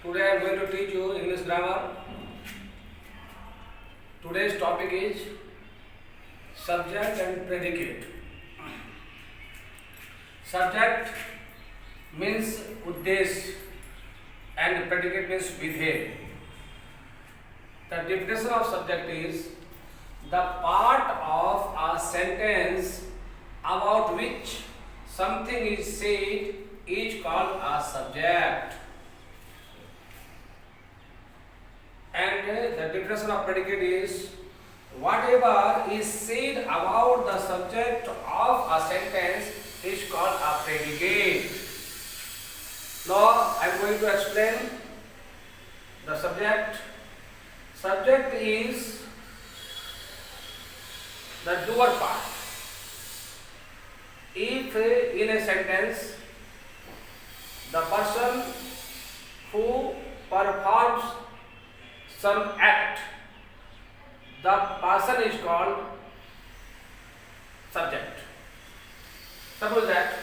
Today I am going to teach you English grammar. Today's topic is subject and predicate. Subject means uddesh and predicate means vidhe. The definition of subject is the part of a sentence about which something is said is called a subject. And the definition of predicate is whatever is said about the subject of a sentence is called a predicate. Now I am going to explain the subject. Subject is the doer part. If in a sentence the person who performs some act, the person is called subject. Suppose that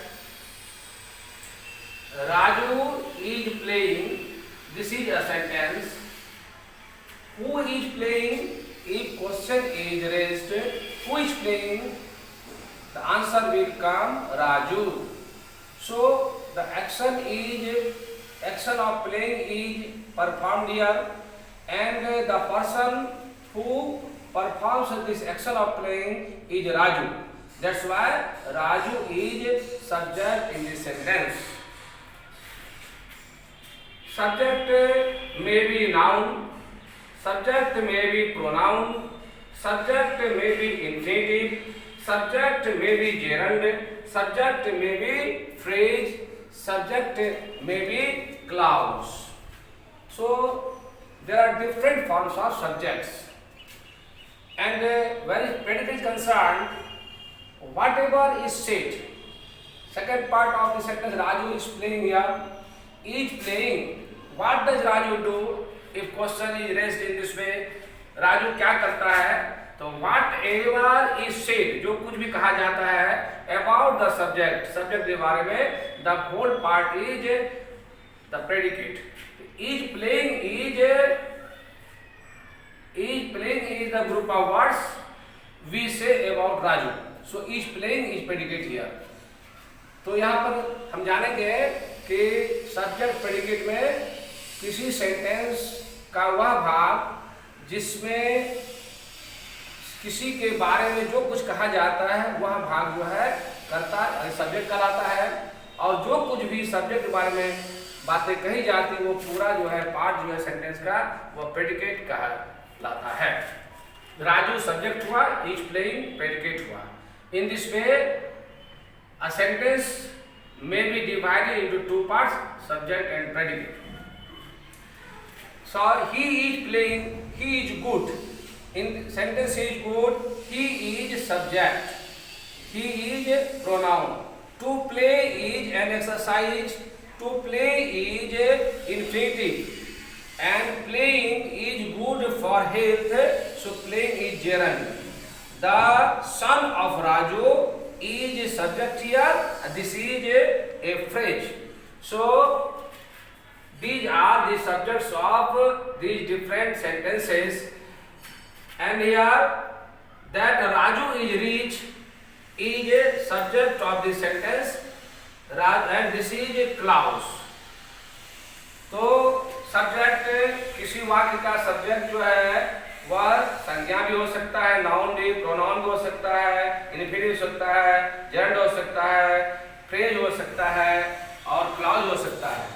Raju is playing, this is a sentence. Who is playing? If question is raised, who is playing? The answer will come Raju. So the action of playing is performed here, and the person who performs this action of playing is Raju. That's why Raju is subject in this sentence. Subject may be noun, subject may be pronoun, subject may be infinitive, subject may be gerund, subject may be phrase, subject may be clause. So there are different forms of subjects, and when predicate is concerned, whatever is said. Second part of the sentence, Raju is playing here. Is playing. What does Raju do? If question is raised in this way, Raju क्या करता है? तो whatever is said, जो कुछ भी कहा जाता है about the subject, subject के बारे में, the whole part is the predicate. Is playing is the group of words we say about Raju. So is playing is predicate here. तो यहाँ पर हम जानेंगे कि सब्जेक्ट प्रेडिकेट में किसी सेंटेंस का वह भाग जिसमें किसी के बारे में जो कुछ कहा जाता है वह भाग जो है करता सब्जेक्ट कहलाता है, और जो कुछ भी सब्जेक्ट के बारे में बातें कही जाती वो पूरा जो है पार्ट जो है सेंटेंस का वो प्रेडिकेट कहलाता है. राजू सब्जेक्ट हुआ, इज प्लेइंग प्रेडिकेट हुआ. In this way a sentence may be divided into two parts, subject and predicate. So he is playing, he is good. In sentence he is good, he is subject, he is pronoun. To play is an exercise, to play is infinitive, and playing is good for health, so playing is gerund. The son of Raju is subject here, this is a phrase. So these are the subjects of these different sentences, and here that Raju is rich is a subject of the sentence, and this is a clause. तो subject किसी वाक्य का subject जो है वह संज्ञा भी हो सकता है, नाउन भी, प्रोनाउन भी हो सकता है, इन्फिनिटिव हो सकता है, जेंड हो सकता है, फ्रेज हो सकता है और क्लॉज हो सकता है.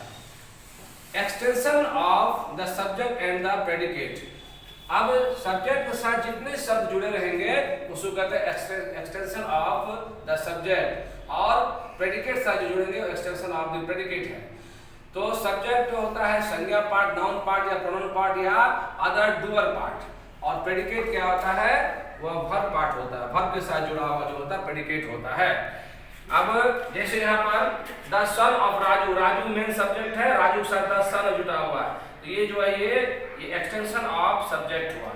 Extension of the subject and the predicate. अब सब्जेक्ट के साथ जितने शब्द जुड़े रहेंगे उसको कहते हैं एक्सटेंशन ऑफ द सब्जेक्ट, और प्रेडिकेट साथ जो जुड़ेंगे एक्सटेंशन ऑफ द प्रेडिकेट है. तो सब्जेक्ट होता है संज्ञा पार्ट, नाउन पार्ट या प्रोनाउन पार्ट या अदर डूअर पार्ट, और प्रेडिकेट क्या होता है वह वर्ब पार्ट होता है, वर्ब के साथ जुड़ा हुआ जो होता है प्रेडिकेट होता है. अब जैसे यहाँ पर the son of Raju, Raju main subject है, राजू के साथ द सन जुड़ा हुआ है, तो ये जो है ये एक्सटेंशन ऑफ सब्जेक्ट हुआ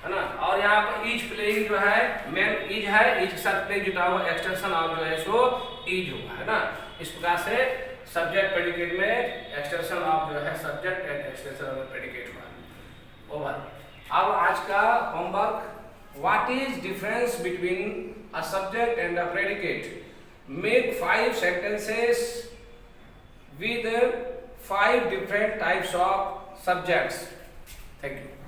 है ना. और यहाँ पर इज प्लेइंग जो है मेन इज है, इज के साथ प्लेइंग जुड़ा हुआ एक्सटेंशन ऑफ जो है सो इज हुआ है ना. इस प्रकार से सब्जेक्ट प्रेडिकेट में एक्सटेंशन ऑफ जो है subject and extension of predicate हुआ। ओवर। अब आज का homework, what is difference between a subject and a predicate. Make 5 sentences with 5 different types of subjects. Thank you.